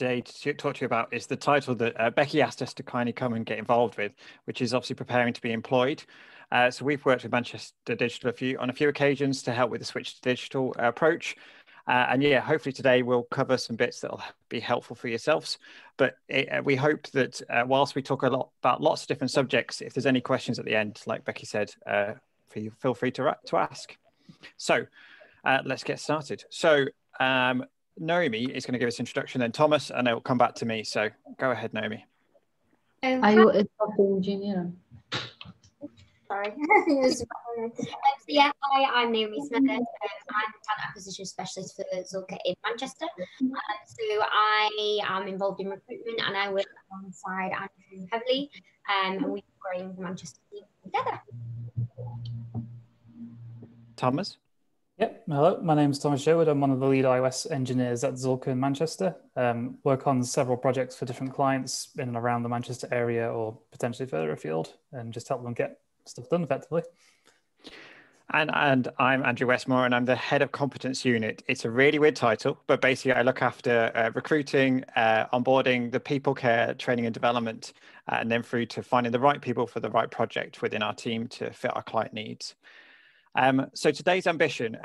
today to talk to you about is the title that Becky asked us to kindly come and get involved with, which is obviously preparing to be employed. So we've worked with Manchester Digital on a few occasions to help with the switch to digital approach. And yeah, hopefully today we'll cover some bits that will be helpful for yourselves. But we hope that whilst we talk a lot about lots of different subjects, if there's any questions at the end, like Becky said, feel free to ask. So let's get started. So Naomi is going to give us an introduction, then Thomas, and it will come back to me. So go ahead, Naomi. Are you a software engineer? Sorry. So yeah, hi, I'm Naomi Smith. I'm a talent acquisition specialist for Zuhlke in Manchester. So I am involved in recruitment and I work alongside Andrew heavily, and we're growing the Manchester team together. Thomas? Yep, hello, my name is Thomas Sherwood. I'm one of the lead iOS engineers at Zuhlke in Manchester. Work on several projects for different clients in and around the Manchester area or potentially further afield, and just help them get stuff done effectively. And I'm Andrew Westmore, and I'm the head of competence unit. It's a really weird title, but basically I look after recruiting, onboarding, the people care, training and development, and then through to finding the right people for the right project within our team to fit our client needs. So today's ambition,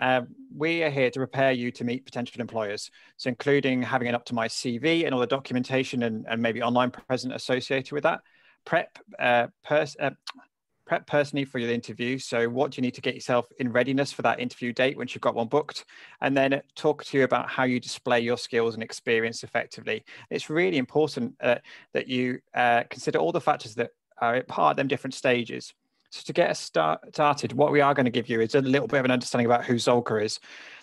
we are here to prepare you to meet potential employers. So including having an optimized CV and all the documentation and maybe online presence associated with that. Prep personally for your interview. So what do you need to get yourself in readiness for that interview date once you've got one booked? And then talk to you about how you display your skills and experience effectively. It's really important that you consider all the factors that are part of them different stages. So to get us started, what we are going to give you is a little bit of an understanding about who Zuhlke is.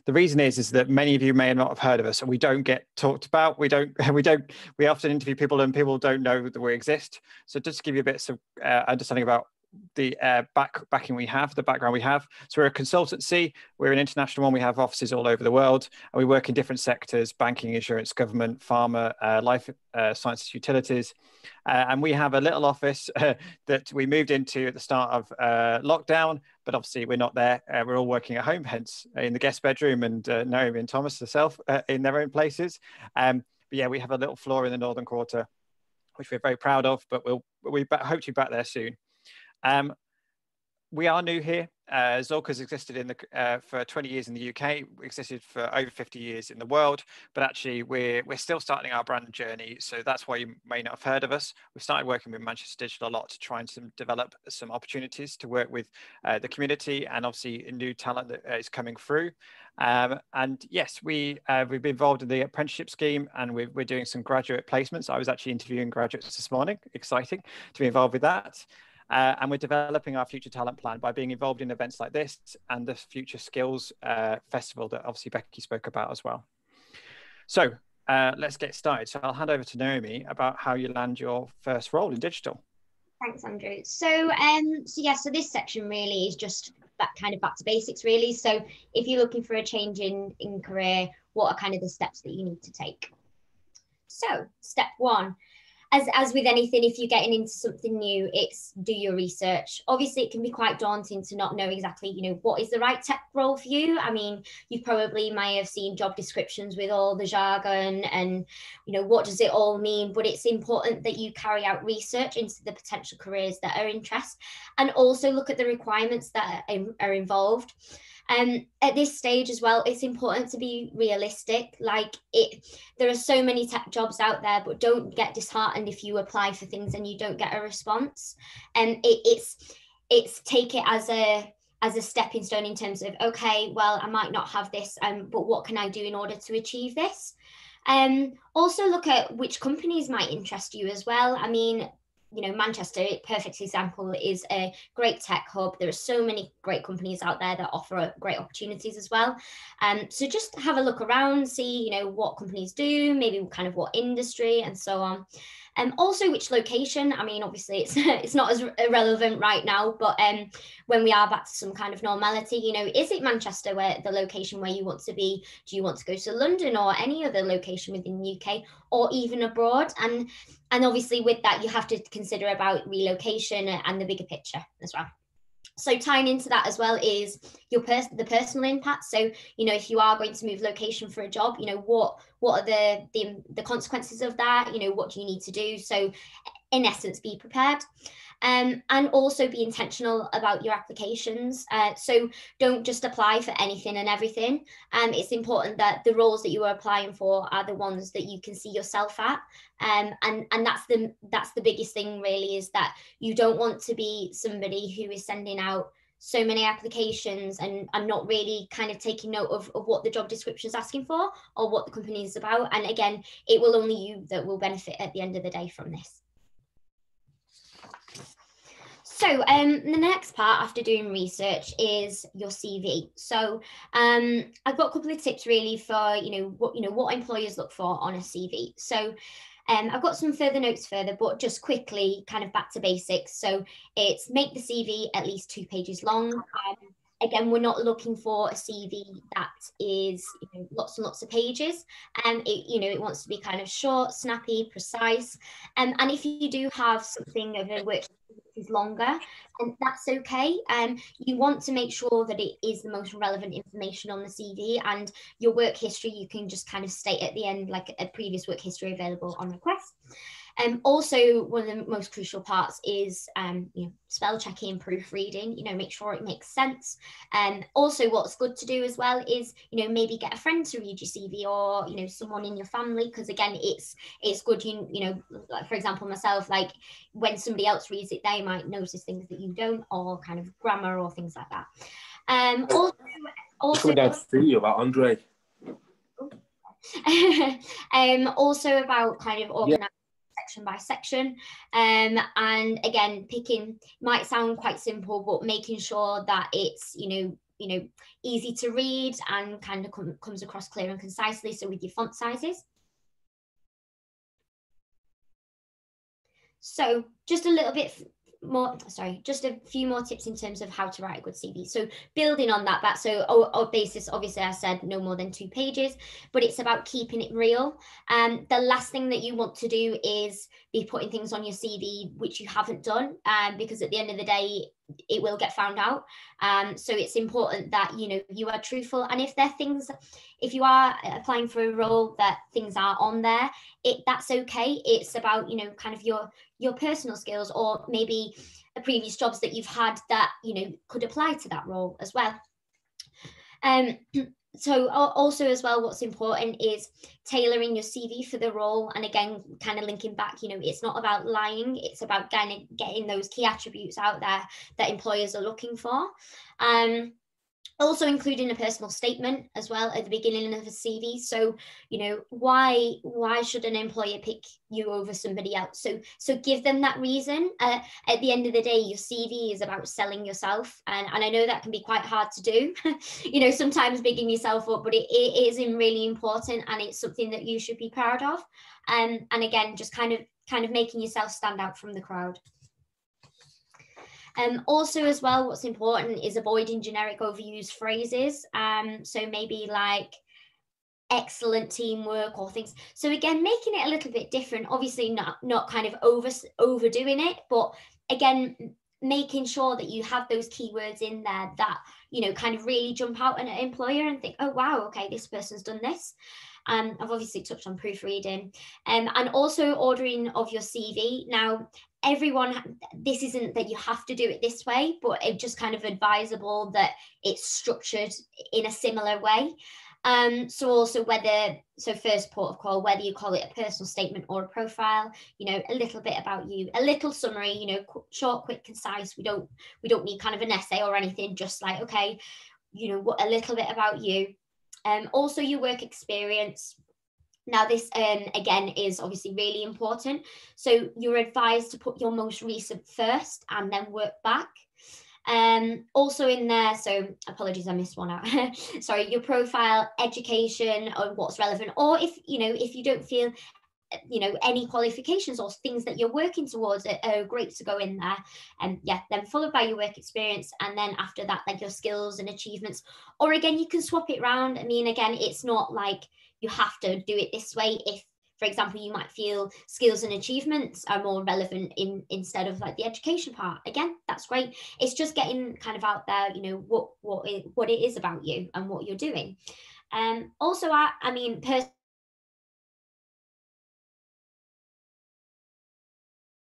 The reason is that many of you may not have heard of us, and we don't get talked about. We often interview people and people don't know that we exist. So just to give you a bit of understanding about the background we have. So we're a consultancy, we're an international one, we have offices all over the world, and we work in different sectors: banking, insurance, government, pharma, life sciences, utilities. And we have a little office that we moved into at the start of lockdown, but obviously we're not there. We're all working at home, hence in the guest bedroom, and Naomi and Thomas herself in their own places. But yeah, we have a little floor in the Northern Quarter, which we're very proud of, but we hope to be back there soon. We are new here. Zuhlke has existed for 20 years in the UK, existed for over 50 years in the world, but actually we're still starting our brand journey. So that's why you may not have heard of us. We've started working with Manchester Digital a lot to try and develop some opportunities to work with the community and obviously new talent that is coming through. And yes, we've been involved in the apprenticeship scheme, and we're doing some graduate placements. I was actually interviewing graduates this morning. Exciting to be involved with that. And we're developing our future talent plan by being involved in events like this and the Future Skills Festival that obviously Becky spoke about as well. So let's get started. So I'll hand over to Naomi about how you land your first role in digital. Thanks, Andrew. So so this section really is just that kind of back to basics, really. So if you're looking for a change in career, what are kind of the steps that you need to take? So step one. As with anything, if you're getting into something new, it's do your research. Obviously, it can be quite daunting to not know exactly, what is the right tech role for you. I mean, you probably may have seen job descriptions with all the jargon and, what does it all mean? But it's important that you carry out research into the potential careers that are interest, and also look at the requirements that are involved. At this stage as well, it's important to be realistic. There are so many tech jobs out there, but don't get disheartened if you apply for things and you don't get a response. And it's take it as a stepping stone in terms of, okay, well, I might not have this, but what can I do in order to achieve this? Also look at which companies might interest you as well. I mean, Manchester, perfect example, is a great tech hub. There are so many great companies out there that offer great opportunities as well. So just have a look around, see, what companies do, maybe kind of what industry and so on. Also which location. I mean, obviously it's not as relevant right now, but when we are back to some kind of normality, is it Manchester where the location where you want to be? Do you want to go to London or any other location within the UK or even abroad? And obviously with that, you have to consider about relocation and the bigger picture as well. So tying into that as well is the personal impact. So, you know, if you are going to move location for a job, you know, what are the consequences of that? You know, what do you need to do? So in essence, be prepared. And also be intentional about your applications. So don't just apply for anything and everything. It's important that the roles that you are applying for are the ones that you can see yourself at. And that's the biggest thing really, is that you don't want to be somebody who is sending out so many applications and not really kind of taking note of what the job description is asking for or what the company is about. And again, it will only you that will benefit at the end of the day from this. So the next part after doing research is your CV. So I've got a couple of tips really for, what employers look for on a CV. So I've got some further notes further, but just quickly kind of back to basics. So it's make the CV at least 2 pages long. Again, we're not looking for a CV that is lots and lots of pages. It wants to be kind of short, snappy, precise. And if you do have something of a work is longer, and that's okay. You want to make sure that it is the most relevant information on the CV, and your work history you can just kind of state at the end, like a previous work history available on request. Also, one of the most crucial parts is spell checking, proofreading. Make sure it makes sense. Also, what's good to do as well is maybe get a friend to read your CV, or someone in your family, because again, it's good. Like for example, myself, like when somebody else reads it, they might notice things that you don't, or kind of grammar or things like that. Also coming down to see you about Andre. Also about kind of organizing section by section, and again, picking might sound quite simple, but making sure that it's easy to read and kind of comes across clear and concisely. So with your font sizes. So just a little bit more, just a few more tips in terms of how to write a good CV. So building on that, so our basis, obviously I said no more than 2 pages, but it's about keeping it real. The last thing that you want to do is be putting things on your CV which you haven't done, because at the end of the day, it will get found out. So it's important that you are truthful, and if you are applying for a role that things are on there, that's okay. It's about kind of your personal skills, or maybe the previous jobs that you've had that could apply to that role as well. So also as well, what's important is tailoring your CV for the role. And again, kind of linking back, it's not about lying, it's about kind of getting those key attributes out there that employers are looking for. Also including a personal statement as well at the beginning of a CV. So, why should an employer pick you over somebody else? So give them that reason. At the end of the day, your CV is about selling yourself. And I know that can be quite hard to do, sometimes bigging yourself up, but it is really important, and it's something that you should be proud of. And again, just kind of making yourself stand out from the crowd. Also as well, what's important is avoiding generic overused phrases. So maybe like excellent teamwork or things. So again, making it a little bit different, obviously not kind of overdoing it, but again, making sure that you have those keywords in there that, kind of really jump out at an employer and think, oh, wow, okay, this person's done this. I've obviously touched on proofreading, and also ordering of your CV. Now, this isn't that you have to do it this way, but it's just kind of advisable that it's structured in a similar way. So also first port of call, whether you call it a personal statement or a profile, a little bit about you, a little summary, short, quick, concise. We don't need kind of an essay or anything, just like, okay, a little bit about you. Also your work experience. Now this, again, is obviously really important. So you're advised to put your most recent first and then work back. Also in there, so apologies, I missed one out. Sorry, your profile, education, or what's relevant, or if you don't feel any qualifications or things that you're working towards are great to go in there. And then followed by your work experience, and then after that, like your skills and achievements. Or again, you can swap it around. I mean, again, it's not like you have to do it this way. If, for example, you might feel skills and achievements are more relevant instead of like the education part. Again, that's great. It's just getting kind of out there, you know, what it is about you and what you're doing. Also, I mean,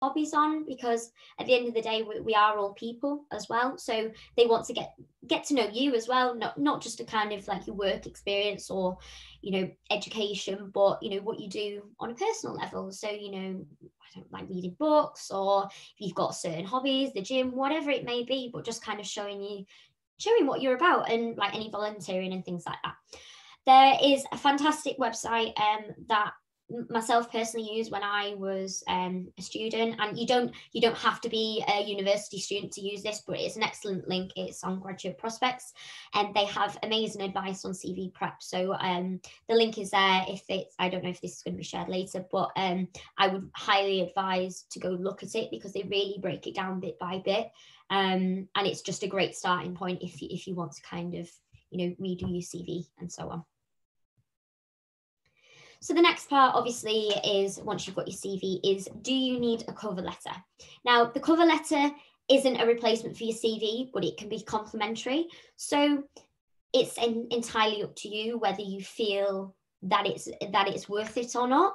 hobbies on, because at the end of the day we are all people as well, so they want to get to know you as well, not just a kind of like your work experience or, you know, education, but you know what you do on a personal level. So, you know, I don't like reading books, or if you've got certain hobbies, the gym, whatever it may be, but just kind of showing what you're about, and like any volunteering and things like that. There is a fantastic website that myself personally used when I was a student, and you don't have to be a university student to use this, but it's an excellent link. It's on Graduate Prospects, and they have amazing advice on CV prep. So the link is there. I don't know if this is going to be shared later, but I would highly advise to go look at it, because they really break it down bit by bit, and it's just a great starting point if you want to kind of, you know, redo your CV and so on. So the next part, obviously, is once you've got your CV, is do you need a cover letter? Now, the cover letter isn't a replacement for your CV, but it can be complementary. So it's entirely up to you whether you feel that it's worth it or not.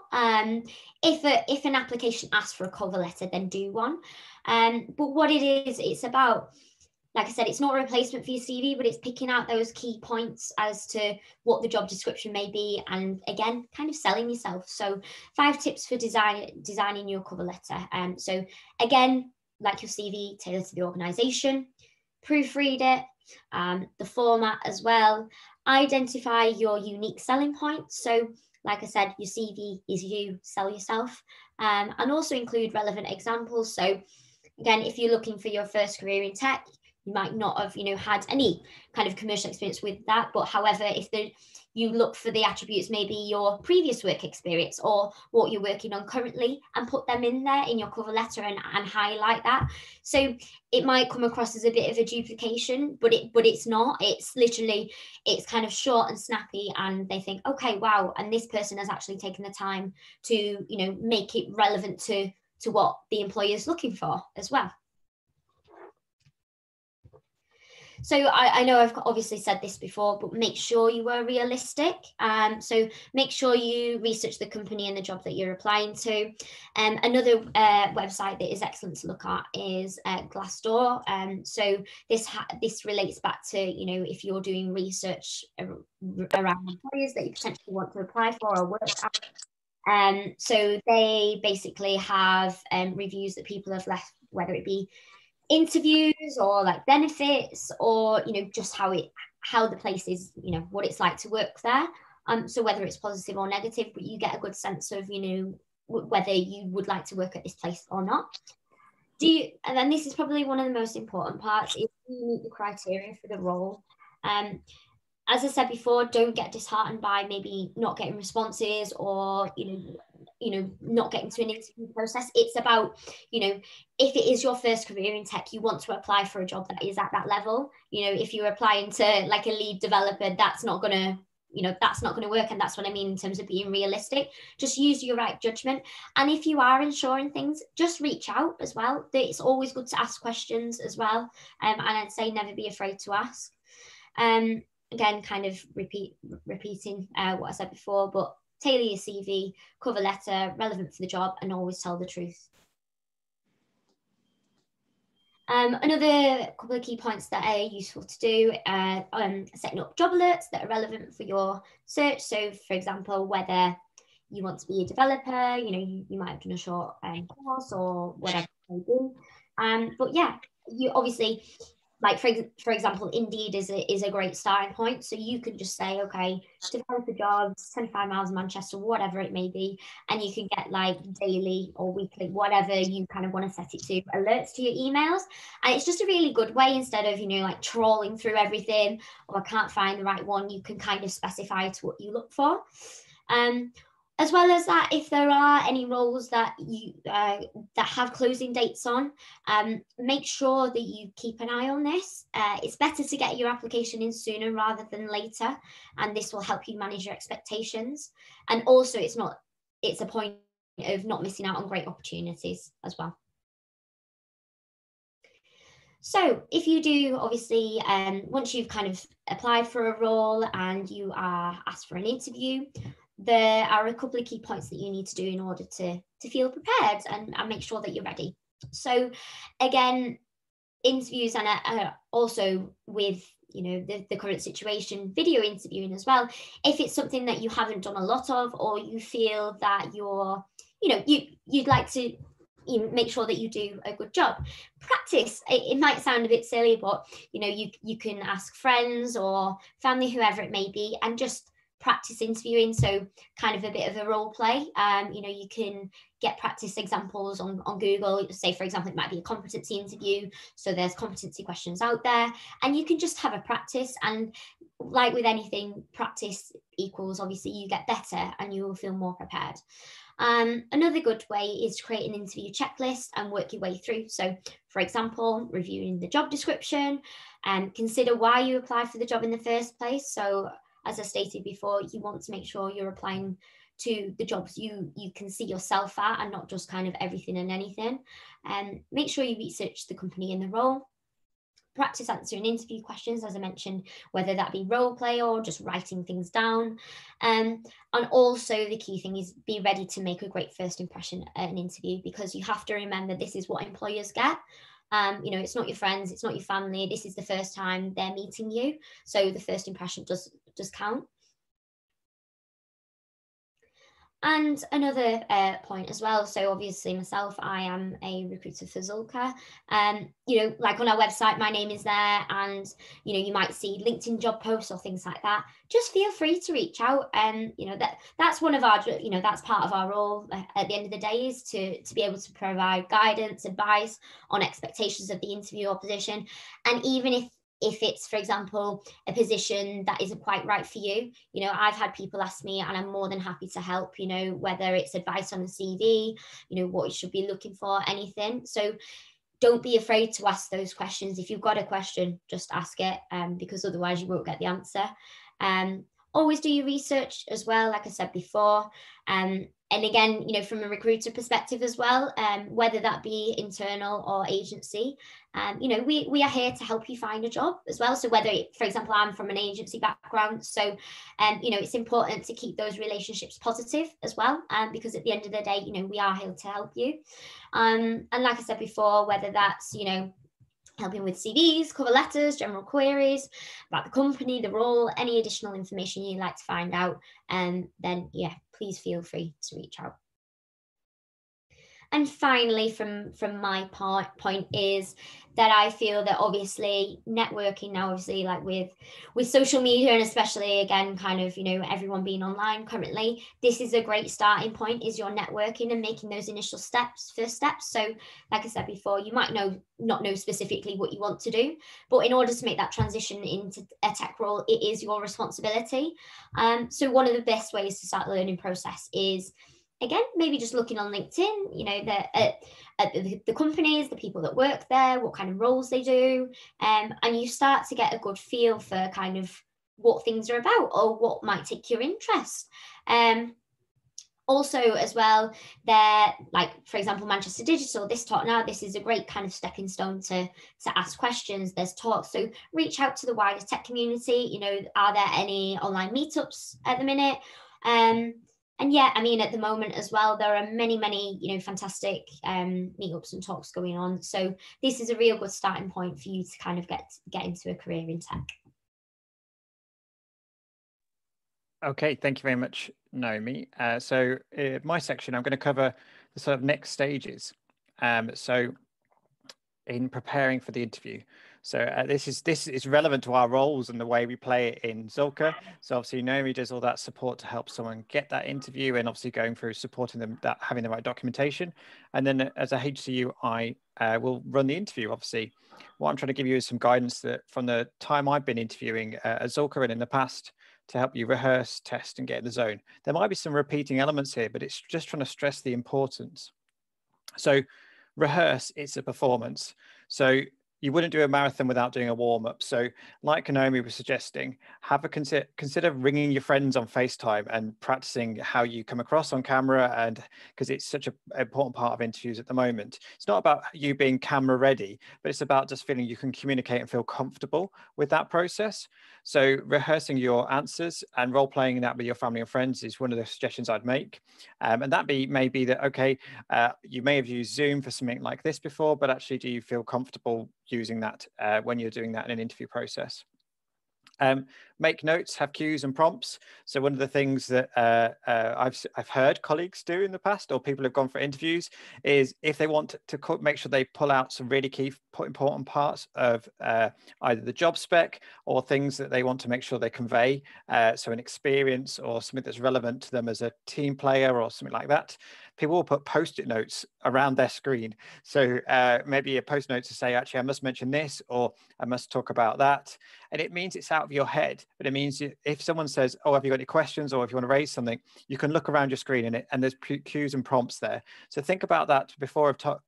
If an application asks for a cover letter, then do one. But what it is, it's about, like I said, it's not a replacement for your CV, but it's picking out those key points as to what the job description may be, and again, kind of selling yourself. So 5 tips for designing your cover letter. So again, like your CV, tailor to the organisation, proofread it, the format as well, identify your unique selling points. So like I said, your CV is you, sell yourself, and also include relevant examples. So again, if you're looking for your first career in tech, you might not have, you know, had any kind of commercial experience with that. But however, if you look for the attributes, maybe your previous work experience or what you're working on currently, and put them in there in your cover letter and highlight that. So it might come across as a bit of a duplication, but it's not. It's literally, it's kind of short and snappy, and they think, okay, wow, and this person has actually taken the time to, you know, make it relevant to what the employer is looking for as well. So I know I've obviously said this before, but make sure you are realistic. So make sure you research the company and the job that you're applying to. Another website that is excellent to look at is Glassdoor. So this relates back to, you know, if you're doing research around employers that you potentially want to apply for or work at. So they basically have reviews that people have left, whether it be interviews or like benefits, or, you know, just how the place is, you know, what it's like to work there. So whether it's positive or negative, but you get a good sense of, you know, whether you would like to work at this place or not. And then this is probably one of the most important parts, is do you meet the criteria for the role? As I said before, don't get disheartened by maybe not getting responses, or, you know, not getting to an interview process. It's about, you know, if it is your first career in tech, you want to apply for a job that is at that level. You know, if you're applying to like a lead developer, that's not going to, you know, that's not going to work. And that's what I mean in terms of being realistic. Just use your right judgment. And if you are insuring things, just reach out as well. It's always good to ask questions as well. And I'd say never be afraid to ask. Again, kind of repeating what I said before, but tailor your CV, cover letter, relevant for the job, and always tell the truth. Another couple of key points that are useful to do, setting up job alerts that are relevant for your search. So, for example, whether you want to be a developer, you know, you might have done a short course or whatever it may be. But yeah, you obviously, like for example, Indeed is a great starting point. So you can just say, okay, developer jobs, 25 miles of Manchester, whatever it may be, and you can get like daily or weekly, whatever you kind of want to set it to, alerts to your emails. And it's just a really good way, instead of, you know, like trawling through everything, or I can't find the right one, you can kind of specify to what you look for. As well as that, if there are any roles that you that have closing dates on, make sure that you keep an eye on this. It's better to get your application in sooner rather than later, and this will help you manage your expectations. And also, it's not it's a point of not missing out on great opportunities as well. So if you do, obviously, once you've kind of applied for a role and you are asked for an interview, there are a couple of key points that you need to do in order to feel prepared and make sure that you're ready. So again, interviews and also with, you know, the current situation, video interviewing as well. If it's something that you haven't done a lot of, or you feel that you're, you know, you'd like to make sure that you do a good job, practice. It might sound a bit silly, but you know, you can ask friends or family, whoever it may be, and just practice interviewing. So kind of a bit of a role play. You know, you can get practice examples on Google. Say, for example, it might be a competency interview. So there's competency questions out there, and you can just have a practice. And like with anything, practice equals, obviously, you get better and you will feel more prepared. Another good way is to create an interview checklist and work your way through. So, for example, reviewing the job description and consider why you applied for the job in the first place. So, as I stated before, you want to make sure you're applying to the jobs you can see yourself at, and not just kind of everything and anything. And make sure you research the company and the role. Practice answering interview questions, as I mentioned, whether that be role play or just writing things down. And also the key thing is be ready to make a great first impression at an interview, because you have to remember this is what employers get. You know, it's not your friends, it's not your family. This is the first time they're meeting you. So the first impression does count. And another point as well, so obviously myself, I am a recruiter for Zuhlke. You know, like on our website, my name is there, and you know, you might see LinkedIn job posts or things like that. Just feel free to reach out, and you know, that's one of our, you know, that's part of our role at the end of the day, is to be able to provide guidance, advice on expectations of the interview or position. And even if it's, for example, a position that isn't quite right for you, you know, I've had people ask me, and I'm more than happy to help, you know, whether it's advice on the CV, you know, what you should be looking for, anything. So don't be afraid to ask those questions. If you've got a question, just ask it, because otherwise you won't get the answer. Always do your research as well, like I said before. And again, you know, from a recruiter perspective as well, whether that be internal or agency, you know, we are here to help you find a job as well. So whether, for example, I'm from an agency background, so, you know, it's important to keep those relationships positive as well, because at the end of the day, you know, we are here to help you. And like I said before, whether that's, you know, helping with CVs, cover letters, general queries about the company, the role, any additional information you'd like to find out, and then, yeah, please feel free to reach out. And finally, from my point is that I feel that obviously networking now, obviously, like with social media, and especially again, kind of, you know, everyone being online currently, this is a great starting point, is your networking and making those initial first steps. So like I said before, you might not know specifically what you want to do, but in order to make that transition into a tech role, it is your responsibility. So one of the best ways to start the learning process is, again, maybe just looking on LinkedIn, you know, at the companies, the people that work there, what kind of roles they do, and you start to get a good feel for kind of what things are about or what might take your interest. Also as well, there, like, for example, Manchester Digital, this talk now, this is a great kind of stepping stone to ask questions. There's talks, so reach out to the wider tech community. You know, are there any online meetups at the minute? And yeah, I mean, at the moment as well, there are many, you know, fantastic meetups and talks going on. So this is a real good starting point for you to kind of get into a career in tech. Okay, thank you very much, Naomi. So my section, I'm going to cover the sort of next stages. So in preparing for the interview. So this is relevant to our roles and the way we play it in Zuhlke. So obviously Naomi does all that support to help someone get that interview, and obviously going through supporting them, that having the right documentation. And then as a HCU, I will run the interview. Obviously, what I'm trying to give you is some guidance that from the time I've been interviewing at Zuhlke and in the past, to help you rehearse, test, and get in the zone. There might be some repeating elements here, but it's just trying to stress the importance. So rehearse, it's a performance. So you wouldn't do a marathon without doing a warm-up. So like Naomi was suggesting, have a consider ringing your friends on FaceTime and practicing how you come across on camera, and because it's such an important part of interviews at the moment. It's not about you being camera ready, but it's about just feeling you can communicate and feel comfortable with that process. So rehearsing your answers and role playing that with your family and friends is one of the suggestions I'd make. And that may be that, okay, you may have used Zoom for something like this before, but actually do you feel comfortable using that when you're doing that in an interview process? Make notes, have cues and prompts. So one of the things that I've heard colleagues do in the past, or people who've gone for interviews, is if they want to make sure they pull out some really key important parts of either the job spec or things that they want to make sure they convey. So an experience or something that's relevant to them as a team player or something like that. People will put post-it notes around their screen. So maybe a post note to say, actually, I must mention this, or I must talk about that. And it means it's out of your head, but it means if someone says, oh, have you got any questions, or if you want to raise something, you can look around your screen and there's cues and prompts there. So think about that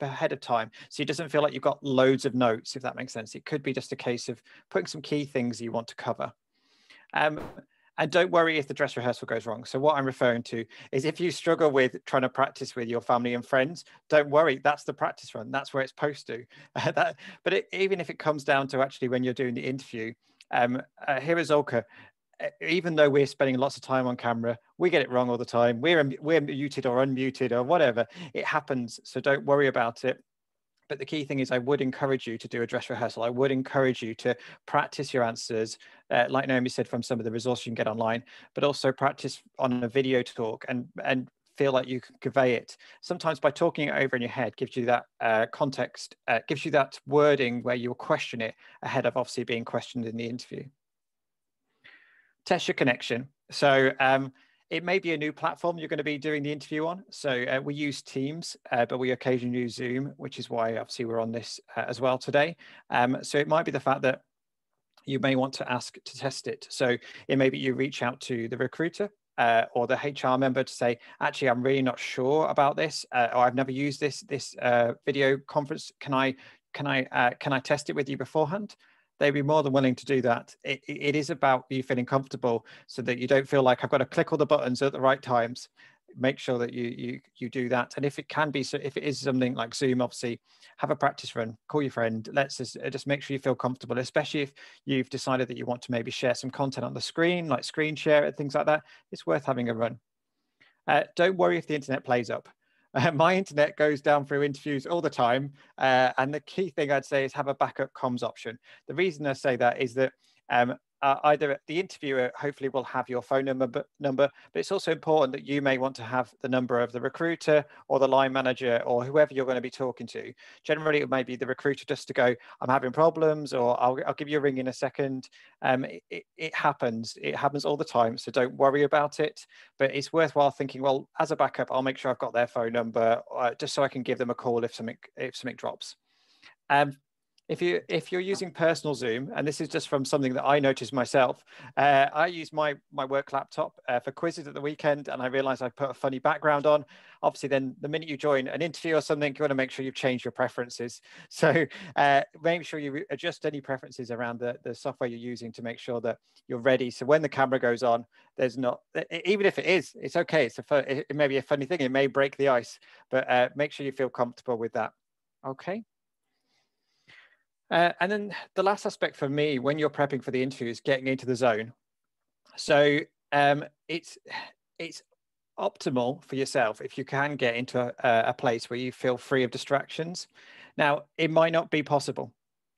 ahead of time, so it doesn't feel like you've got loads of notes, if that makes sense. It could be just a case of putting some key things you want to cover. And don't worry if the dress rehearsal goes wrong. So what I'm referring to is if you struggle with trying to practice with your family and friends, don't worry, that's the practice run. That's where it's supposed to. Even if it comes down to actually when you're doing the interview, here at Zuhlke, even though we're spending lots of time on camera, we get it wrong all the time. We're muted or unmuted or whatever. It happens. So don't worry about it. But the key thing is I would encourage you to do a dress rehearsal. I would encourage you to practice your answers, like Naomi said, from some of the resources you can get online, but also practice on a video talk and feel like you can convey it. Sometimes by talking it over in your head gives you that context, gives you that wording where you'll question it ahead of obviously being questioned in the interview. Test your connection. So it may be a new platform you're going to be doing the interview on. So we use Teams, but we occasionally use Zoom, which is why obviously we're on this as well today. So it might be the fact that you may want to ask to test it. So it may be you reach out to the recruiter or the HR member to say, actually, I'm really not sure about this, or I've never used this video conference. Can I test it with you beforehand? They'd be more than willing to do that. It is about you feeling comfortable so that you don't feel like I've got to click all the buttons at the right times. Make sure that you do that. And if it can be, so if it is something like Zoom, obviously have a practice run, call your friend. Let's just make sure you feel comfortable, especially if you've decided that you want to maybe share some content on the screen, like screen share and things like that. It's worth having a run. Don't worry if the internet plays up. My internet goes down through interviews all the time. And the key thing I'd say is have a backup comms option. The reason I say that is that either the interviewer hopefully will have your phone number, but it's also important that you may want to have the number of the recruiter or the line manager or whoever you're going to be talking to. Generally, it may be the recruiter just to go, I'm having problems, or I'll give you a ring in a second. It happens all the time, so don't worry about it. But it's worthwhile thinking, well, as a backup, I'll make sure I've got their phone number just so I can give them a call if something drops. If you're using personal Zoom, and this is just from something that I noticed myself, I use my work laptop for quizzes at the weekend, and I realized I put a funny background on. Obviously, then the minute you join an interview or something, you want to make sure you've changed your preferences. So make sure you adjust any preferences around the software you're using to make sure that you're ready. So when the camera goes on, there's not, even if it is, it's okay. It may be a funny thing. It may break the ice, but make sure you feel comfortable with that. Okay. And then the last aspect for me when you're prepping for the interview is getting into the zone. So it's optimal for yourself if you can get into a place where you feel free of distractions. Now, it might not be possible.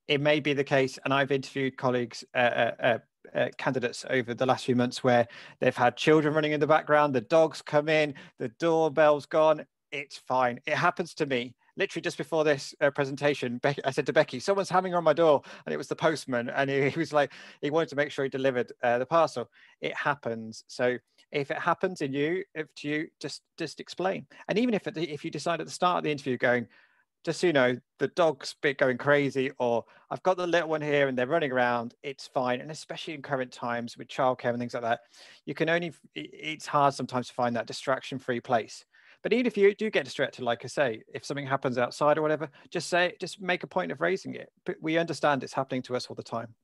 It may be the case, and I've interviewed colleagues, candidates over the last few months where they've had children running in the background, the dogs come in, the doorbell's gone. It's fine. It happens to me. Literally just before this presentation, I said to Becky, someone's hammering on my door, and it was the postman, and he was like, he wanted to make sure he delivered the parcel. It happens. So if it happens to you, just explain. And even if you decide at the start of the interview going, just so you know, the dog's going crazy, or I've got the little one here and they're running around, it's fine. And especially in current times with childcare and things like that, it's hard sometimes to find that distraction-free place. But even if you do get distracted, like I say, if something happens outside or whatever, just make a point of raising it. But we understand it's happening to us all the time.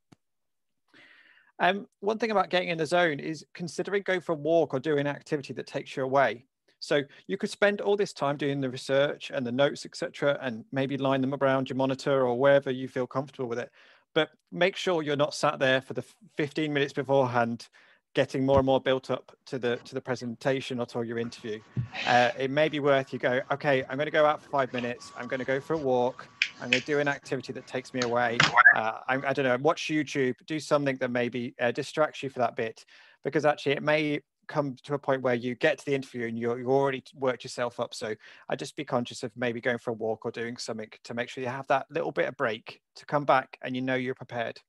One thing about getting in the zone is considering going for a walk or doing an activity that takes you away. So you could spend all this time doing the research and the notes, etc., and maybe line them around your monitor or wherever you feel comfortable with it. But make sure you're not sat there for the 15 minutes beforehand, getting more and more built up to the presentation or to your interview. It may be worth you go, okay, I'm going to go out for 5 minutes. I'm going to go for a walk. I'm going to do an activity that takes me away. I don't know, watch YouTube, do something that maybe distracts you for that bit, because actually it may come to a point where you get to the interview and you already worked yourself up. So I'd just be conscious of maybe going for a walk or doing something to make sure you have that little bit of break to come back and you know you're prepared.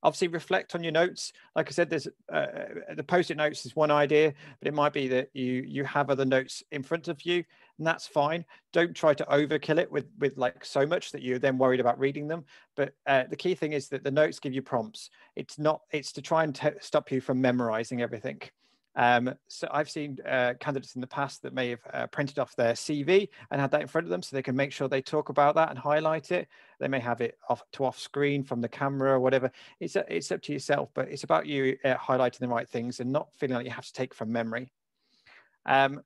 Obviously, reflect on your notes. Like I said, there's the post-it notes is one idea, but it might be that you have other notes in front of you, and that's fine. Don't try to overkill it with like so much that you're then worried about reading them. But the key thing is that the notes give you prompts. It's to try and stop you from memorizing everything. So I've seen candidates in the past that may have printed off their CV and had that in front of them so they can make sure they talk about that and highlight it. They may have it off screen from the camera or whatever. It's up to yourself, but it's about you highlighting the right things and not feeling like you have to take from memory. And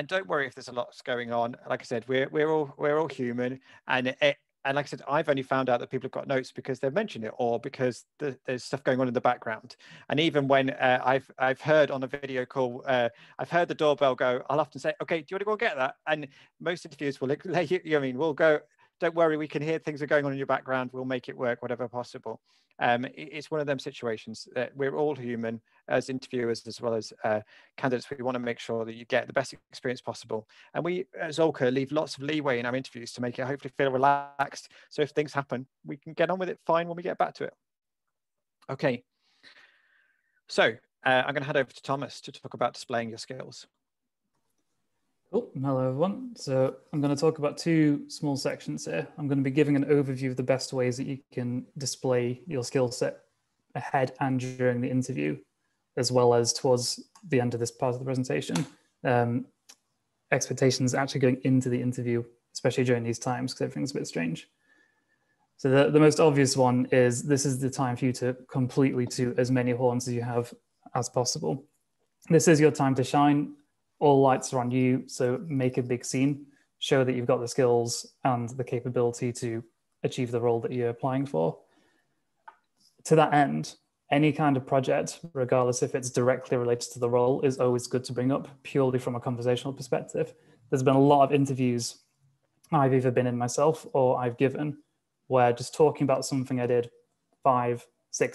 don't worry if there's a lot going on. Like I said, we're all human, and like I said, I've only found out that people have got notes because they've mentioned it or because there's stuff going on in the background. And even when I've heard on a video call, I've heard the doorbell go, I'll often say, okay, do you want to go and get that? And most interviewers will let you, I mean, we'll go, don't worry, we can hear things are going on in your background. We'll make it work, whatever possible. It's one of them situations that we're all human as interviewers as well as candidates. We want to make sure that you get the best experience possible. And we, as Zuhlke, leave lots of leeway in our interviews to make it hopefully feel relaxed. So if things happen, we can get on with it fine when we get back to it. Okay. So I'm going to hand over to Thomas to talk about displaying your skills. Cool. Hello, everyone. So I'm going to talk about two small sections here. I'm going to be giving an overview of the best ways that you can display your skill set ahead and during the interview, as well as towards the end of this part of the presentation. Expectations actually going into the interview, especially during these times, because everything's a bit strange. So the most obvious one is this is the time for you to completely toot as many horns as you have as possible. This is your time to shine. All lights are on you, so make a big scene. Show that you've got the skills and the capability to achieve the role that you're applying for. To that end, any kind of project, regardless if it's directly related to the role, is always good to bring up purely from a conversational perspective. There's been a lot of interviews I've either been in myself or I've given where just talking about something I did 5-6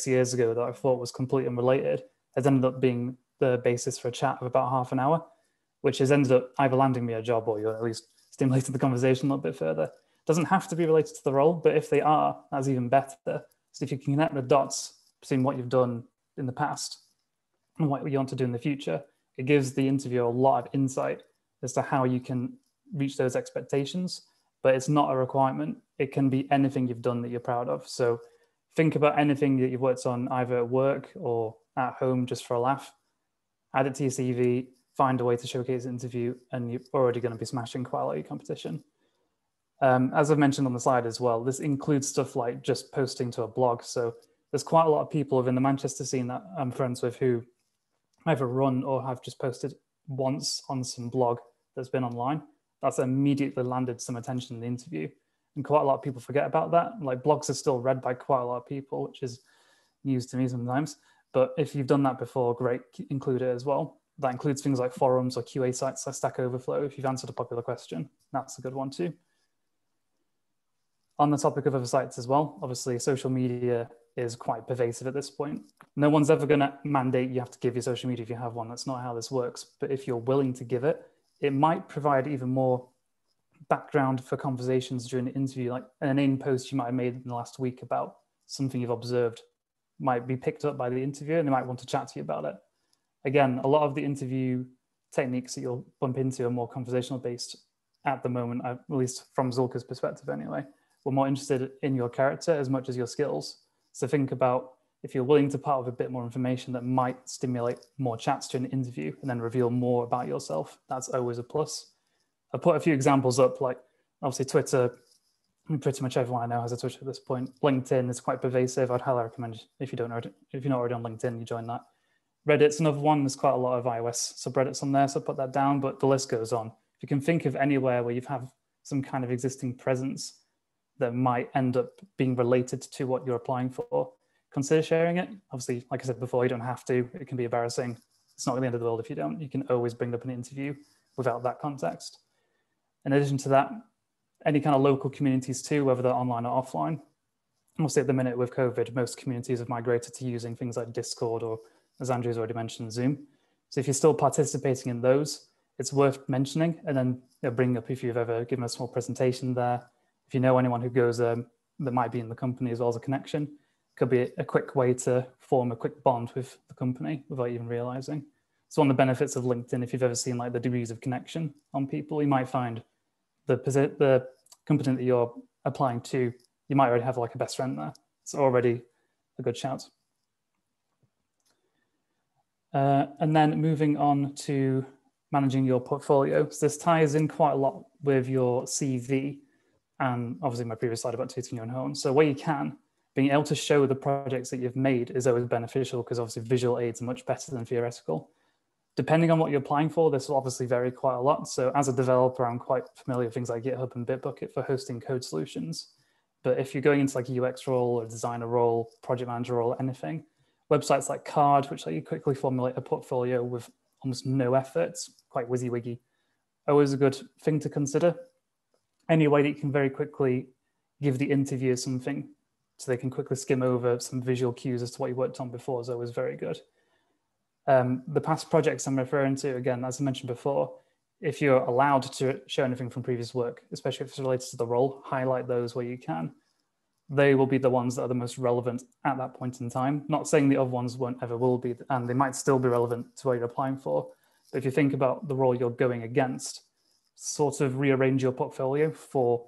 years ago that I thought was completely unrelated has ended up being the basis for a chat of about half an hour, which has ended up either landing me a job or you're at least stimulating the conversation a little bit further. It doesn't have to be related to the role, but if they are, that's even better. So if you can connect the dots between what you've done in the past and what you want to do in the future, it gives the interviewer a lot of insight as to how you can reach those expectations, but it's not a requirement. It can be anything you've done that you're proud of. So think about anything that you've worked on either at work or at home just for a laugh, add it to your CV, find a way to showcase the interview, and you're already going to be smashing quite a lot of your competition. As I've mentioned on the slide as well, this includes stuff like just posting to a blog. So there's quite a lot of people within the Manchester scene that I'm friends with who either run or have just posted once on some blog that's been online. That's immediately landed some attention in the interview. And quite a lot of people forget about that. Like blogs are still read by quite a lot of people, which is news to me sometimes. But if you've done that before, great, include it as well. That includes things like forums or QA sites like Stack Overflow. If you've answered a popular question, that's a good one too. On the topic of other sites as well, obviously social media is quite pervasive at this point. No one's ever going to mandate you have to give your social media if you have one. That's not how this works. But if you're willing to give it, it might provide even more background for conversations during the interview. Like an inane post you might have made in the last week about something you've observed might be picked up by the interviewer and they might want to chat to you about it. Again, a lot of the interview techniques that you'll bump into are more conversational based at the moment, at least from Zuhlke's perspective anyway. We're more interested in your character as much as your skills. So think about if you're willing to part with a bit more information that might stimulate more chats during the interview and then reveal more about yourself, that's always a plus. I put a few examples up, like obviously Twitter, pretty much everyone I know has a Twitter at this point. LinkedIn is quite pervasive. I'd highly recommend, if you're not already on LinkedIn, you join that. Reddit's another one. There's quite a lot of iOS subreddits on there, so put that down, but the list goes on. If you can think of anywhere where you have some kind of existing presence that might end up being related to what you're applying for, consider sharing it. Obviously, like I said before, you don't have to. It can be embarrassing. It's not the end of the world if you don't. You can always bring up an interview without that context. In addition to that, any kind of local communities too, whether they're online or offline. Obviously, at the minute with COVID, most communities have migrated to using things like Discord or, as Andrew's already mentioned, Zoom. So if you're still participating in those, it's worth mentioning, and then bring up if you've ever given a small presentation there. If you know anyone who goes that might be in the company as well as a connection, could be a quick way to form a quick bond with the company without even realizing. So one of the benefits of LinkedIn, if you've ever seen like the degrees of connection on people, you might find the company that you're applying to, you might already have like a best friend there. It's already a good shout. And then moving on to managing your portfolio. So this ties in quite a lot with your CV and obviously my previous slide about tooting your own horn. So where you can, being able to show the projects that you've made is always beneficial because obviously visual aids are much better than theoretical. Depending on what you're applying for, this will obviously vary quite a lot. So as a developer, I'm quite familiar with things like GitHub and Bitbucket for hosting code solutions. But if you're going into like a UX role or designer role, project manager role, anything, websites like Card, which let you quickly formulate a portfolio with almost no effort, it's quite WYSIWYG, always a good thing to consider. Any way that you can very quickly give the interviewer something so they can quickly skim over some visual cues as to what you worked on before is always very good. The past projects I'm referring to, again, as I mentioned before, if you're allowed to show anything from previous work, especially if it's related to the role, highlight those where you can. They will be the ones that are the most relevant at that point in time. Not saying the other ones won't ever will be, and they might still be relevant to what you're applying for. But if you think about the role you're going against, sort of rearrange your portfolio for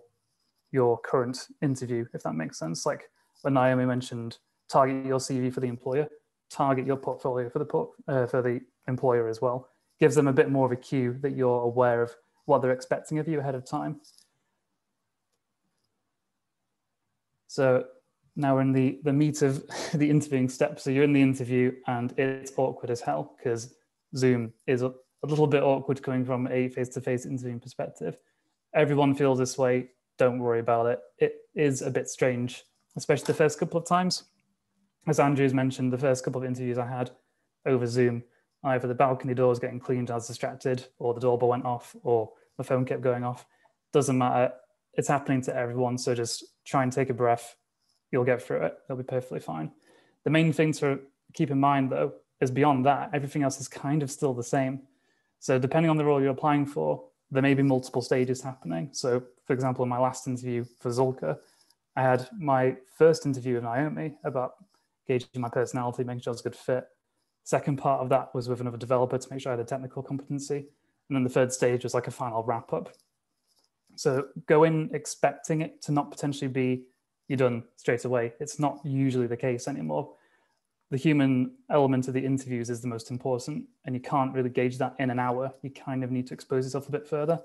your current interview, if that makes sense. Like when Naomi mentioned, target your CV for the employer, target your portfolio for the employer as well. Gives them a bit more of a cue that you're aware of what they're expecting of you ahead of time. So now we're in the meat of the interviewing step. So you're in the interview and it's awkward as hell because Zoom is a little bit awkward coming from a face-to-face interviewing perspective. Everyone feels this way. Don't worry about it. It is a bit strange, especially the first couple of times. As Andrew's mentioned, the first couple of interviews I had over Zoom, either the balcony door was getting cleaned, I was distracted, or the doorbell went off, or my phone kept going off. Doesn't matter. It's happening to everyone. So just try and take a breath. You'll get through it. It'll be perfectly fine. The main thing to keep in mind, though, is beyond that, everything else is kind of still the same. So depending on the role you're applying for, there may be multiple stages happening. So for example, in my last interview for Zuhlke, I had my first interview with Naomi about gauging my personality, making sure I was a good fit. Second part of that was with another developer to make sure I had a technical competency. And then the third stage was like a final wrap up. So go in expecting it to not potentially be you're done straight away. It's not usually the case anymore. The human element of the interviews is the most important, and you can't really gauge that in an hour. You kind of need to expose yourself a bit further,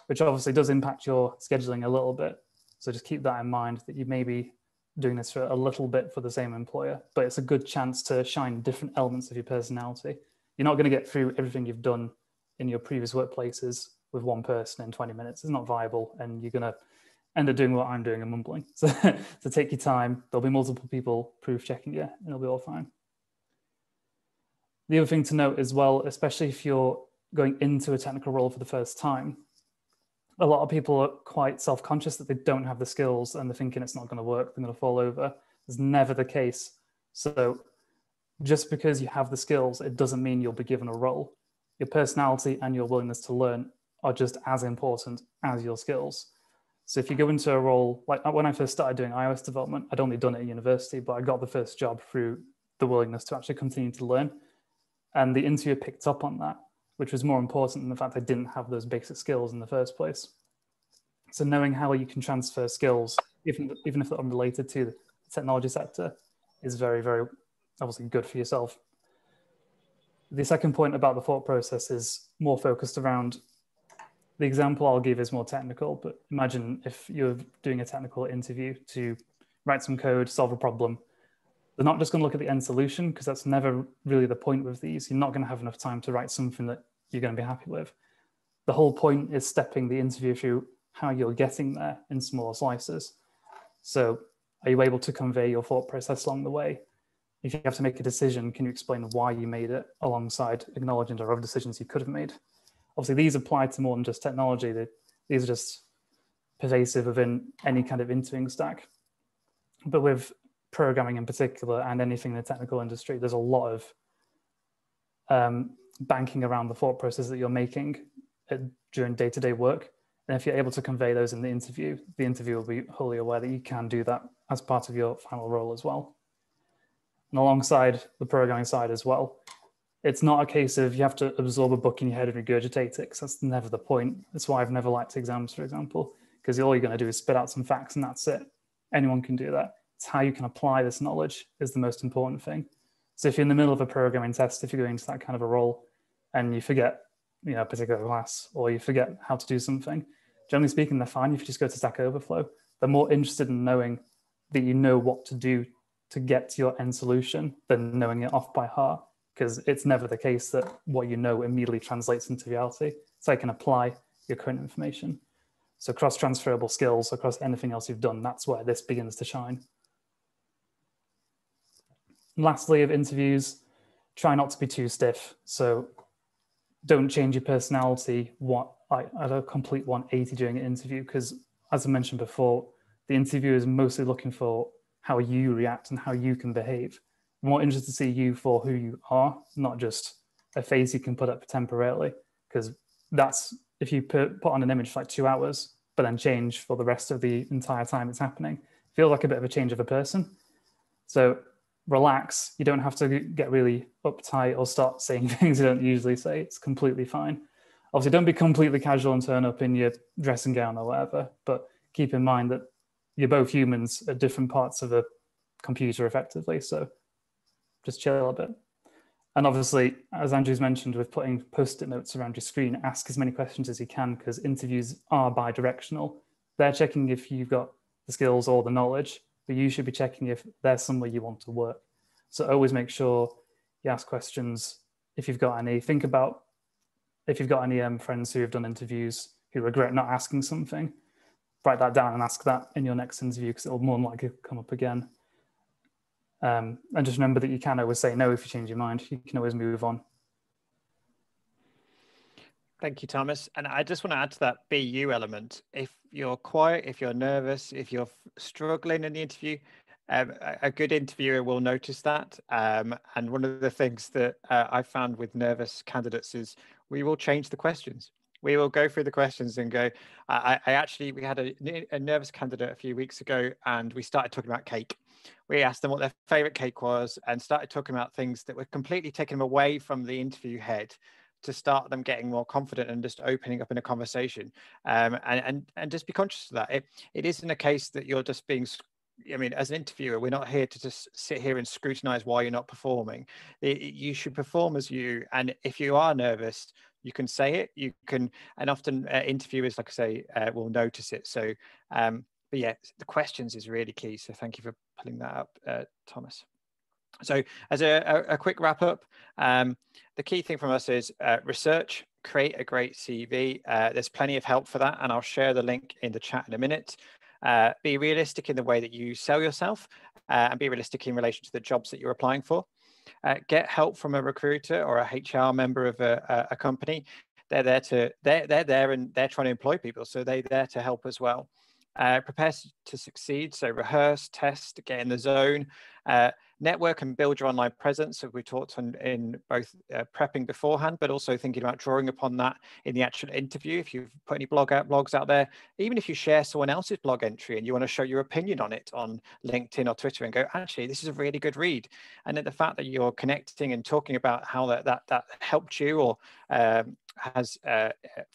which obviously does impact your scheduling a little bit. So just keep that in mind that you may be doing this for a little bit for the same employer, but it's a good chance to shine different elements of your personality. You're not going to get through everything you've done in your previous workplaces with one person in 20 minutes. It's not viable, and you're going to end up doing what I'm doing and mumbling. So take your time. There'll be multiple people proof checking you, and it'll be all fine. The other thing to note as well, especially if you're going into a technical role for the first time, a lot of people are quite self-conscious that they don't have the skills and they're thinking it's not going to work, they're going to fall over. It's never the case. So just because you have the skills, it doesn't mean you'll be given a role. Your personality and your willingness to learn are just as important as your skills. So if you go into a role, like when I first started doing iOS development, I'd only done it at university, but I got the first job through the willingness to actually continue to learn. And the interviewer picked up on that, which was more important than the fact I didn't have those basic skills in the first place. So knowing how you can transfer skills, even if they're unrelated to the technology sector, is very, very obviously good for yourself. The second point about the thought process is more focused around, the example I'll give is more technical, but imagine if you're doing a technical interview to write some code, solve a problem. They're not just going to look at the end solution, because that's never really the point with these. You're not going to have enough time to write something that you're going to be happy with. The whole point is stepping the interview through how you're getting there in smaller slices. So are you able to convey your thought process along the way? If you have to make a decision, can you explain why you made it alongside acknowledging there are other decisions you could have made? Obviously, these apply to more than just technology. These are just pervasive within any kind of interviewing stack. But with programming in particular, and anything in the technical industry, there's a lot of banking around the thought process that you're making during day-to-day work. And if you're able to convey those in the interview will be wholly aware that you can do that as part of your final role as well. And alongside the programming side as well, it's not a case of you have to absorb a book in your head and regurgitate it, because that's never the point. That's why I've never liked exams, for example, because all you're going to do is spit out some facts and that's it. Anyone can do that. It's how you can apply this knowledge is the most important thing. So if you're in the middle of a programming test, if you're going into that kind of a role and you forget, a particular class, or you forget how to do something, generally speaking, they're fine if you just go to Stack Overflow. They're more interested in knowing that you know what to do to get to your end solution than knowing it off by heart, because it's never the case that what you know immediately translates into reality. So you can apply your current information. So cross-transferable skills across anything else you've done, that's where this begins to shine. And lastly, of interviews, try not to be too stiff. So don't change your personality at a complete 180 during an interview, because as I mentioned before, the interviewer is mostly looking for how you react and how you can behave. I'm more interested to see you for who you are, not just a face you can put up temporarily, because that's, if you put on an image for like 2 hours, but then change for the rest of the entire time it's happening, it feels like a bit of a change of a person. So relax. You don't have to get really uptight or start saying things you don't usually say. It's completely fine. Obviously, don't be completely casual and turn up in your dressing gown or whatever, but keep in mind that you're both humans at different parts of a computer effectively. So just chill a bit. And obviously, as Andrew's mentioned, with putting post-it notes around your screen, ask as many questions as you can, because interviews are bi-directional. They're checking if you've got the skills or the knowledge, but you should be checking if there's somewhere you want to work. So always make sure you ask questions. If you've got any, think about if you've got any friends who have done interviews who regret not asking something, write that down and ask that in your next interview, because it'll more than likely come up again. And just remember that you can always say no if you change your mind. You can always move on. Thank you, Thomas. And I just want to add to that be you element. If you're quiet, if you're nervous, if you're struggling in the interview, a good interviewer will notice that. And one of the things that I found with nervous candidates is we will change the questions. We will go through the questions and go, we had a nervous candidate a few weeks ago, and we started talking about cake. We asked them what their favorite cake was and started talking about things that were completely taking them away from the interview head to start them getting more confident and just opening up in a conversation. And just be conscious of that. It isn't a case that you're just being, I mean, as an interviewer, we're not here to just sit here and scrutinize why you're not performing. You should perform as you. And if you are nervous, you can say it. You can, and often interviewers, like I say, will notice it. So, but yeah, the questions is really key. So thank you for pulling that up, Thomas. So as a quick wrap up, the key thing from us is research, create a great CV. There's plenty of help for that, and I'll share the link in the chat in a minute. Be realistic in the way that you sell yourself, and be realistic in relation to the jobs that you're applying for. Get help from a recruiter or a HR member of a company. They're there and they're trying to employ people, so they're there to help as well. Prepare to succeed, so rehearse, test, get in the zone, network and build your online presence. So we talked in both prepping beforehand, but also thinking about drawing upon that in the actual interview. If you've put any blogs out there, even if you share someone else's blog entry and you want to show your opinion on it on LinkedIn or Twitter and go, actually, this is a really good read. And then the fact that you're connecting and talking about how that helped you or has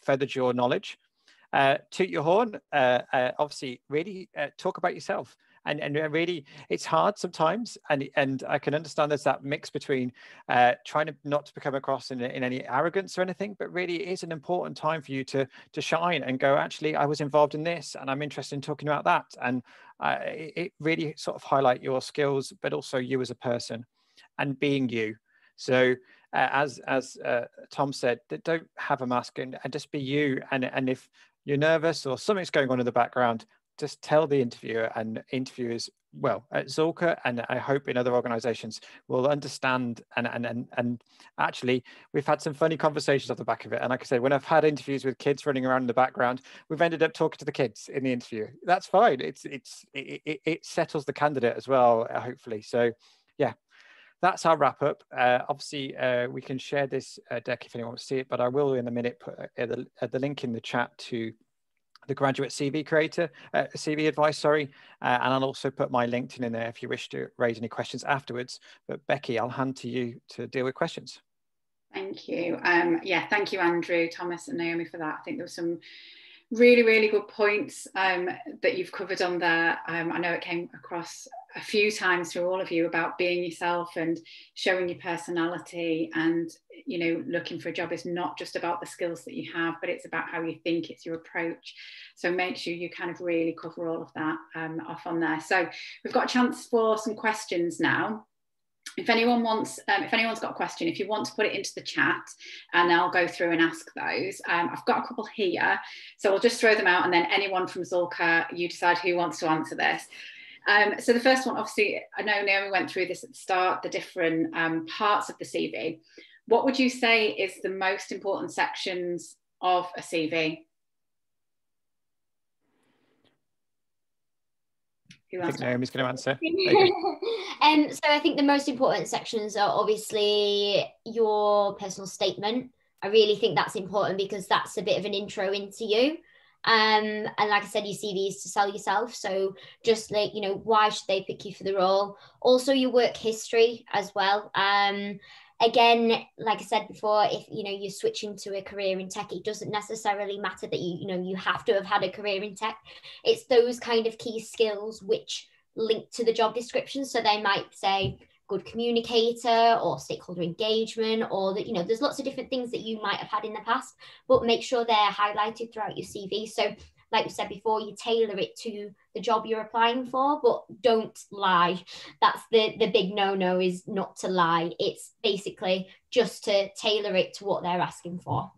furthered your knowledge. Toot your horn, obviously really talk about yourself. And really, it's hard sometimes, and I can understand there's that mix between trying to not to come across in any arrogance or anything, but really it is an important time for you to shine and go, actually, I was involved in this, and I'm interested in talking about that, and it really sort of highlight your skills, but also you as a person, and being you. So as Tom said, don't have a mask, and just be you. And if you're nervous or something's going on in the background, just tell the interviewer, and interviewers, well, at Zuhlke, and I hope in other organizations, will understand. And actually, we've had some funny conversations off the back of it. And like I said, when I've had interviews with kids running around in the background, we've ended up talking to the kids in the interview. That's fine. It settles the candidate as well, hopefully. So yeah, that's our wrap up. Obviously, we can share this deck if anyone wants to see it, but I will in a minute put the link in the chat to the graduate CV creator, CV advice, sorry. And I'll also put my LinkedIn in there if you wish to raise any questions afterwards. But Becky, I'll hand to you to deal with questions. Thank you. Yeah, thank you, Andrew, Thomas and Naomi for that. I think there were some really, really good points that you've covered on there. I know it came across a few times through all of you about being yourself and showing your personality, and you know, looking for a job is not just about the skills that you have, but it's about how you think, it's your approach. So make sure you kind of really cover all of that off on there. So we've got a chance for some questions now. If anyone wants, if anyone's got a question, if you want to put it into the chat, and I'll go through and ask those. I've got a couple here, so I'll just throw them out, and then anyone from Zuhlke, you decide who wants to answer this. So the first one, obviously, I know Naomi went through this at the start, the different parts of the CV. What would you say is the most important sections of a CV? I think Naomi's going to answer. So I think the most important sections are obviously your personal statement. I really think that's important because that's a bit of an intro into you. And like I said, your CV is to sell yourself. So just like, you know, why should they pick you for the role? Also your work history as well. Again, like I said before, if you know you're switching to a career in tech, it doesn't necessarily matter that you have to have had a career in tech. It's those kind of key skills which link to the job description. So they might say good communicator or stakeholder engagement, or that, you know, there's lots of different things that you might have had in the past, but make sure they're highlighted throughout your CV. So like we said before, you tailor it to the job you're applying for, but don't lie. That's the big no-no, is not to lie. It's basically just to tailor it to what they're asking for.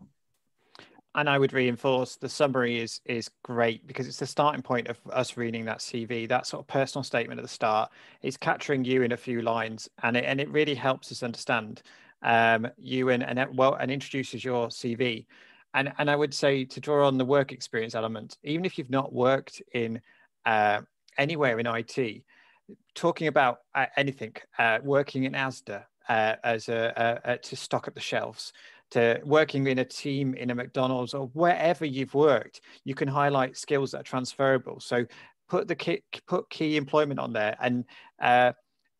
And I would reinforce the summary is great, because it's the starting point of us reading that CV. That sort of personal statement at the start is capturing you in a few lines, and it really helps us understand you and introduces your CV. And I would say, to draw on the work experience element, even if you've not worked in anywhere in IT, talking about anything, working in Asda as to stock up the shelves, to working in a team in a McDonald's, or wherever you've worked, you can highlight skills that are transferable. So put key employment on there. And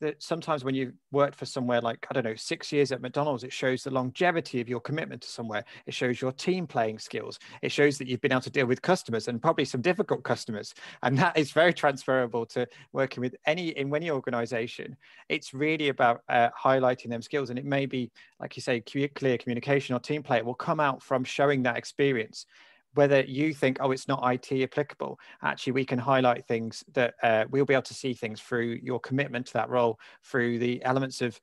that sometimes when you've worked for somewhere like, I don't know, 6 years at McDonald's, it shows the longevity of your commitment to somewhere. It shows your team playing skills. It shows that you've been able to deal with customers, and probably some difficult customers. And that is very transferable to working with any organization. It's really about highlighting them skills. And it may be, like you say, clear communication or team play. It will come out from showing that experience. Whether you think, oh, it's not IT applicable, actually, we can highlight things that we'll be able to see things through your commitment to that role, through the elements of,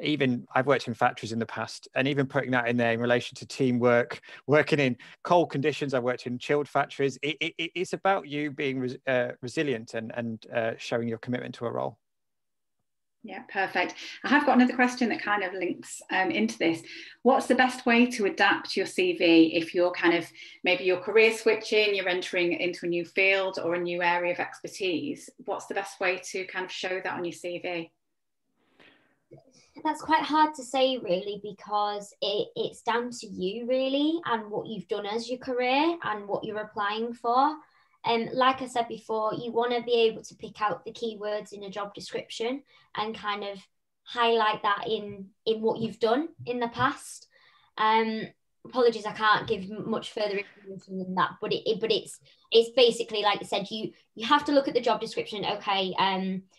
even I've worked in factories in the past, and even putting that in there in relation to teamwork, working in cold conditions. I've worked in chilled factories. It's about you being resilient and showing your commitment to a role. Yeah, perfect. I have got another question that kind of links into this. What's the best way to adapt your CV if you're kind of, maybe you're career switching, you're entering into a new field or a new area of expertise? What's the best way to kind of show that on your CV? That's quite hard to say, really, because it's down to you, really, and what you've done as your career and what you're applying for. Like I said before, you want to be able to pick out the keywords in a job description and kind of highlight that in what you've done in the past. apologies, I can't give much further information than that, but it's basically, like I said, you have to look at the job description. Okay,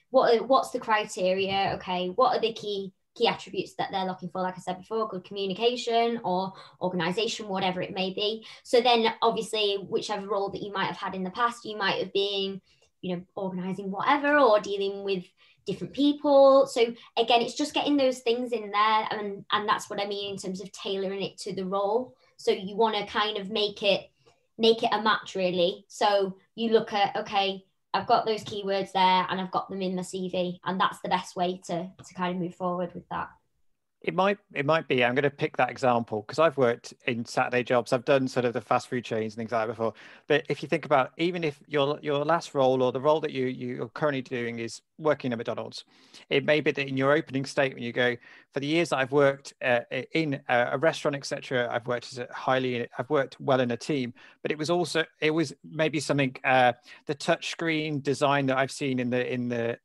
what's the criteria? Okay, what are the key attributes that they're looking for? Like I said before, good communication or organization, whatever it may be. So then obviously, whichever role that you might have had in the past, you might have been, you know, organizing whatever or dealing with different people. So again, it's just getting those things in there, and that's what I mean in terms of tailoring it to the role. So you want to kind of make it a match, really. So you look at, okay, I've got those keywords there and I've got them in my CV, and that's the best way to kind of move forward with that. It might be, I'm going to pick that example because I've worked in Saturday jobs. I've done sort of the fast food chains and things like that before. But if you think about, even if your last role or the role that you're currently doing is working at McDonald's, it may be that in your opening statement you go, for the years that I've worked in a restaurant, etc., I've worked well in a team. But it was maybe something, the touch screen design that I've seen in the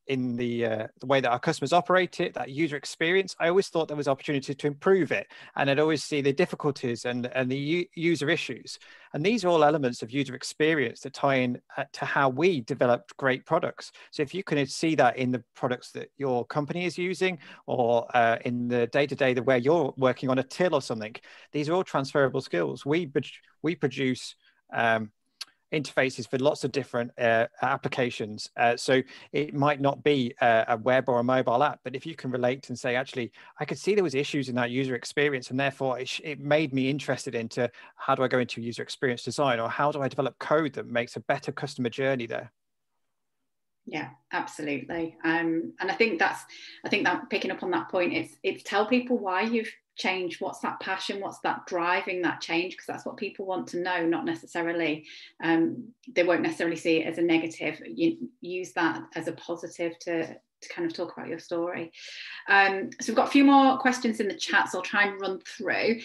way that our customers operate it, that user experience. I always thought there was opportunity to improve it, and I'd always see the difficulties and the user issues. And these are all elements of user experience that tie in to how we developed great products. So if you can see that in the products that your company is using, or in the day-to-day where you're working on a till or something, these are all transferable skills. We produce interfaces for lots of different applications. So it might not be a web or a mobile app, but if you can relate and say, actually, I could see there was issues in that user experience, and therefore it made me interested into how do I go into user experience design, or how do I develop code that makes a better customer journey there? Yeah, absolutely. And I think that picking up on that point, it's tell people why you've changed. What's that passion? What's that driving that change? Because that's what people want to know, not necessarily, they won't necessarily see it as a negative. You use that as a positive to kind of talk about your story. So we've got a few more questions in the chat, so I'll try and run through.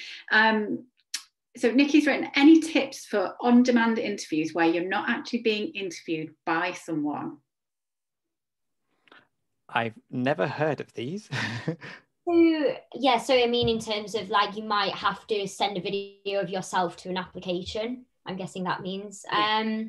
So Nikki's written, any tips for on-demand interviews where you're not actually being interviewed by someone? I've never heard of these. So I mean, in terms of, like, you might have to send a video of yourself to an application, I'm guessing that means. Yeah.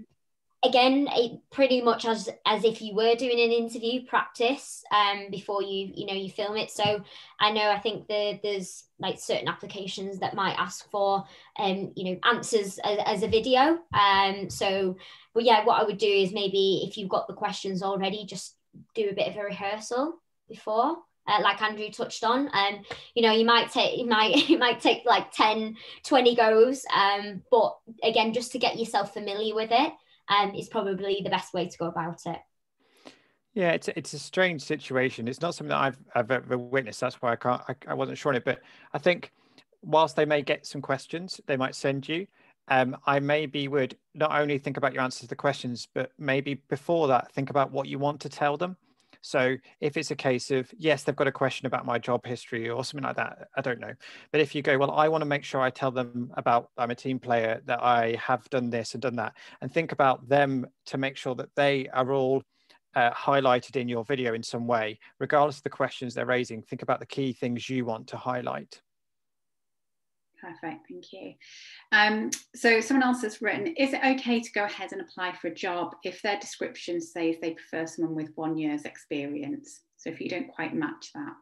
Again, it pretty much as if you were doing an interview, practice before you film it. So I think there's like certain applications that might ask for answers as a video. But yeah, what I would do is, maybe if you've got the questions already, just do a bit of a rehearsal before. Like Andrew touched on, you might take like 10, 20 goes, but again, just to get yourself familiar with it, is probably the best way to go about it. Yeah, it's a strange situation. It's not something that I've ever witnessed. That's why I wasn't sure on it. But I think whilst they may get some questions, they might send you. I maybe would not only think about your answers to the questions, but maybe before that, think about what you want to tell them. So if it's a case of, yes, they've got a question about my job history or something like that, I don't know. But if you go, well, I want to make sure I tell them about, I'm a team player, that I have done this and done that, and think about them to make sure that they are all highlighted in your video in some way, regardless of the questions they're raising. Think about the key things you want to highlight. Perfect, thank you. So someone else has written, is it okay to go ahead and apply for a job if their description says they prefer someone with 1 year's experience? So if you don't quite match that.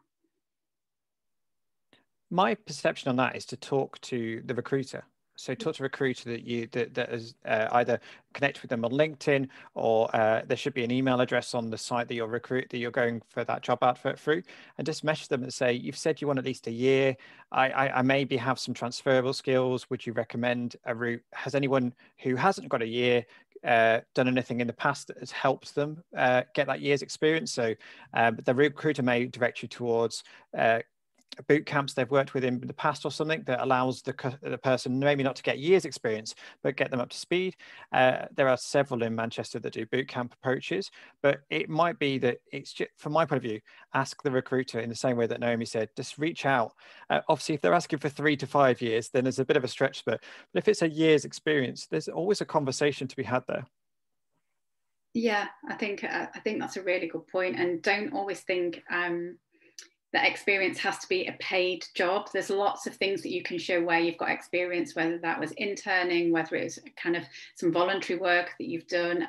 My perception on that is to talk to the recruiter. So talk to a recruiter that is either connect with them on LinkedIn, or there should be an email address on the site that you're going for that job advert through, and just message them and say, you've said you want at least a year. I maybe have some transferable skills. Would you recommend a route? Has anyone who hasn't got a year done anything in the past that has helped them get that year's experience? So the recruiter may direct you towards boot camps they've worked with in the past, or something that allows the person maybe not to get years experience, but get them up to speed. There are several in Manchester that do boot camp approaches, but it might be that it's just, from my point of view, ask the recruiter in the same way that Naomi said, just reach out. Obviously, if they're asking for 3 to 5 years, then there's a bit of a stretch, but if it's a year's experience, there's always a conversation to be had there. Yeah, I think that's a really good point. And don't always think that experience has to be a paid job. There's lots of things that you can show where you've got experience, whether that was interning, whether it was kind of some voluntary work that you've done,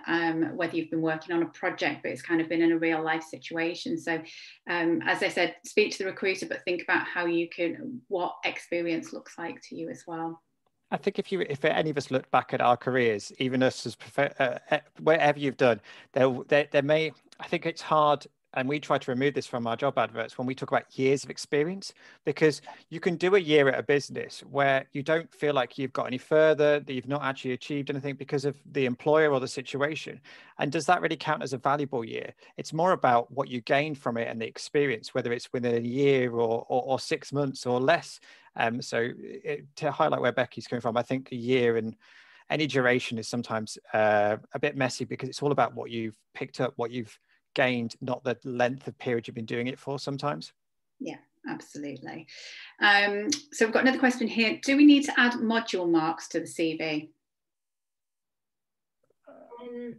whether you've been working on a project, but it's kind of been in a real life situation. So as I said, speak to the recruiter, but think about how you can, what experience looks like to you as well. I think if any of us look back at our careers, even us as wherever you've done, there may, I think it's hard, and we try to remove this from our job adverts when we talk about years of experience, because you can do a year at a business where you don't feel like you've got any further, that you've not actually achieved anything because of the employer or the situation. And does that really count as a valuable year? It's more about what you gain from it and the experience, whether it's within a year or 6 months or less. To highlight where Becky's coming from, I think a year and any duration is sometimes a bit messy, because it's all about what you've picked up, what you've gained, not the length of period you've been doing it for sometimes. Yeah, absolutely. So we've got another question here. Do we need to add module marks to the CV?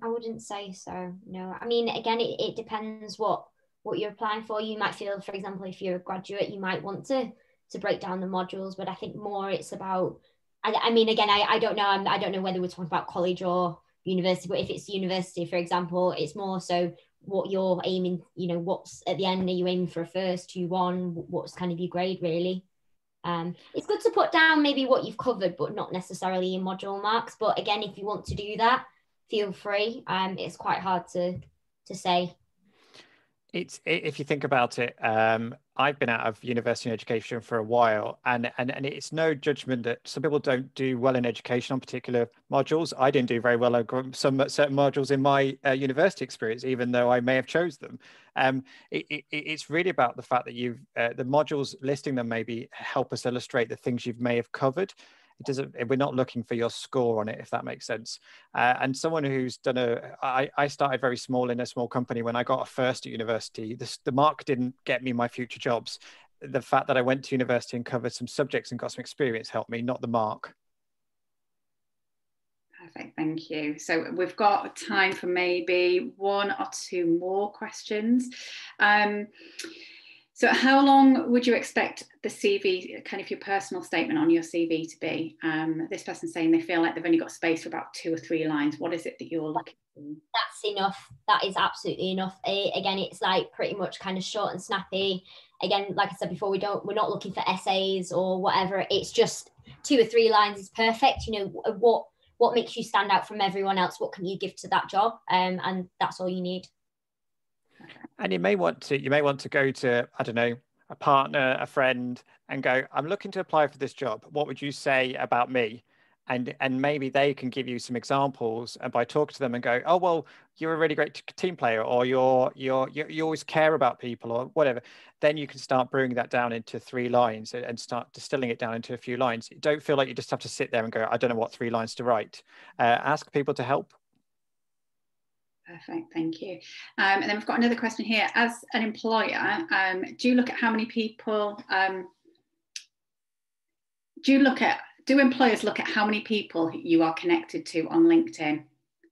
I wouldn't say so, no. I mean, again, it depends what you're applying for. You might feel, for example, if you're a graduate, you might want to break down the modules, but I think more it's about, I mean, again, I don't know, I don't know whether we're talking about college or university, but if it's university, for example, it's more so what you're aiming, you know, what's at the end, are you aiming for a first, 2-1, what's kind of your grade really? It's good to put down maybe what you've covered, but not necessarily in module marks. But again, if you want to do that, feel free. It's quite hard to say. If you think about it, I've been out of university and education for a while, and it's no judgment that some people don't do well in education on particular modules. I didn't do very well on some certain modules in my university experience, even though I may have chose them. It's really about the fact that the modules, listing them maybe help us illustrate the things you may have covered. We're not looking for your score on it, if that makes sense. And someone who's done I started very small in a small company. When I got a first at university, the mark didn't get me my future jobs. The fact that I went to university and covered some subjects and got some experience helped me, not the mark. Perfect, thank you. So we've got time for maybe 1 or 2 more questions. So how long would you expect the CV, kind of your personal statement on your CV to be? This person's saying they feel like they've only got space for about 2 or 3 lines. What is it that you're looking for? That's enough. That is absolutely enough. Again, it's like pretty much kind of short and snappy. Again, like I said before, we're not looking for essays or whatever. It's just 2 or 3 lines is perfect. You know, what makes you stand out from everyone else? What can you give to that job? And that's all you need. And you may want to go to, I don't know, a partner, a friend, and go, I'm looking to apply for this job. What would you say about me? And maybe they can give you some examples, and by talking to them and go, oh, well, you're a really great team player, or you always care about people, or whatever. Then you can start brewing that down into 3 lines and start distilling it down into a few lines. You don't feel like you just have to sit there and go, I don't know what 3 lines to write. Ask people to help. Perfect, thank you. And then we've got another question here. As an employer, do you look at how many people, do employers look at how many people you are connected to on LinkedIn?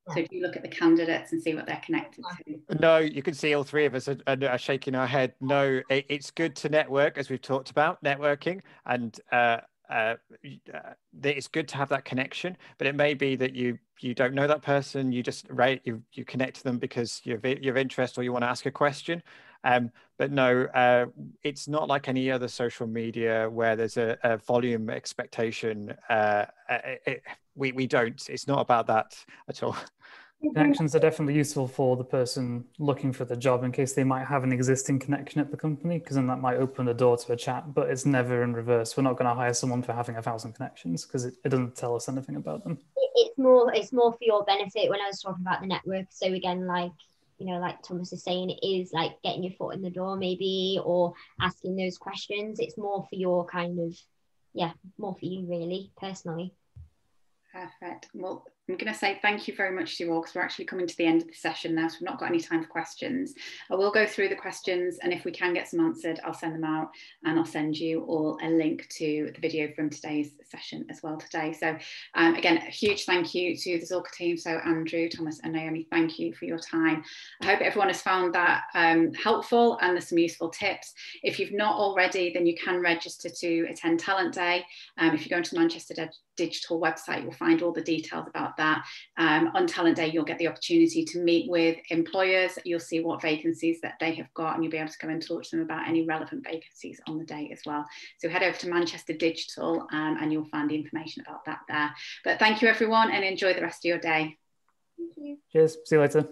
So do you look at the candidates and see what they're connected to? No, you can see all 3 of us are shaking our head. No, it's good to network, as we've talked about, networking, and it's good to have that connection, but it may be that you don't know that person, you just you connect to them because you're of interest, or you want to ask a question. But no, it's not like any other social media where there's a volume expectation. We don't. It's not about that at all. Connections are definitely useful for the person looking for the job in case they might have an existing connection at the company, because then that might open the door to a chat, but it's never in reverse. We're not going to hire someone for having 1,000 connections, because it doesn't tell us anything about them. It's more for your benefit when I was talking about the network. So again, like, you know, like Thomas is saying, it is like getting your foot in the door maybe, or asking those questions. It's more for your kind of, more for you really, personally. Perfect. Well, I'm going to say thank you very much to you all, because we're actually coming to the end of the session now, so we've not got any time for questions. I will go through the questions, and if we can get some answered, I'll send them out, and I'll send you all a link to the video from today's session as well today. So again, a huge thank you to the Zuhlke team. So Andrew, Thomas and Naomi, thank you for your time. I hope everyone has found that helpful, and there's some useful tips. If you've not already, then you can register to attend Talent Day. If you go into the Manchester Digital website, you'll find all the details about that. On Talent Day, you'll get the opportunity to meet with employers. You'll see what vacancies that they have got, and you'll be able to go and talk to them about any relevant vacancies on the day as well. So head over to Manchester Digital and you'll find the information about that there. But thank you everyone, and enjoy the rest of your day. Thank you. Cheers. See you later.